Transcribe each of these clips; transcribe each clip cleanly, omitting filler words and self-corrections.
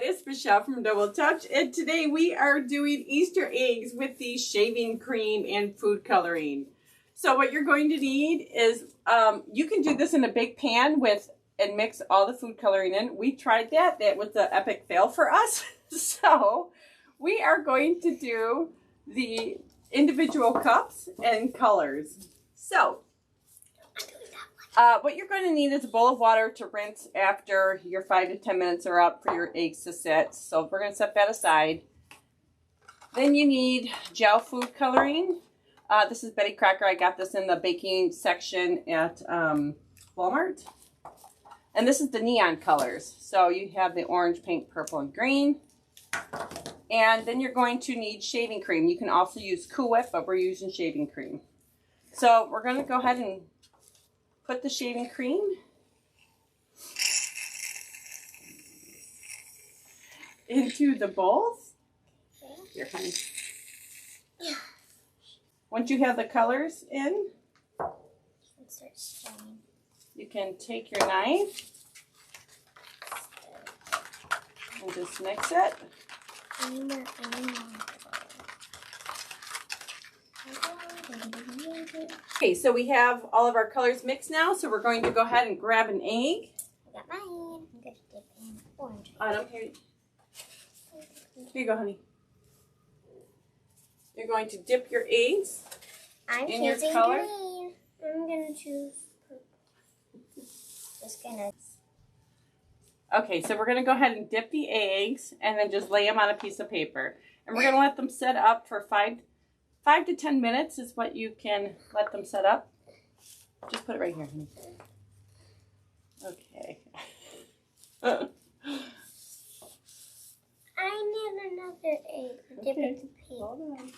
it's Michelle from Double Touch, and today we are doing Easter eggs with the shaving cream and food coloring. So what you're going to need is, you can do this in a big pan and mix all the food coloring in. We tried that. That was an epic fail for us. So we are going to do the individual cups and colors. So what you're going to need is a bowl of water to rinse after your 5 to 10 minutes are up for your eggs to set. So we're going to set that aside. Then you need gel food coloring. This is Betty Crocker. I got this in the baking section at Walmart. And this is the neon colors. So you have the orange, pink, purple, and green. And then you're going to need shaving cream. You can also use Cool Whip, but we're using shaving cream. So we're going to go ahead and put the shaving cream into the bowls. Here, honey. Once you have the colors in, you can take your knife and just mix it. Okay, so we have all of our colors mixed now, so we're going to go ahead and grab an egg. I got mine. I'm going to dip in orange. Autumn, here you go, honey. You're going to dip your eggs in your color. Green. I'm going to choose purple. Just gonna. Okay, so we're going to go ahead and dip the eggs and then just lay them on a piece of paper. And we're going to let them set up for 5 to 10 minutes is what you can let them set up. Just put it right here, honey. Okay. I need another egg. Dip it in pink. Hold on.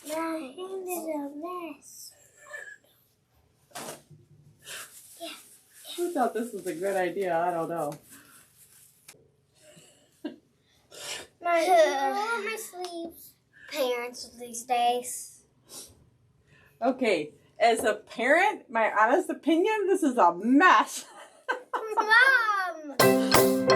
My hand is a mess. Who thought this was a good idea? I don't know. My sleeves. Parents these days. Okay, as a parent, my honest opinion, this is a mess. Mom!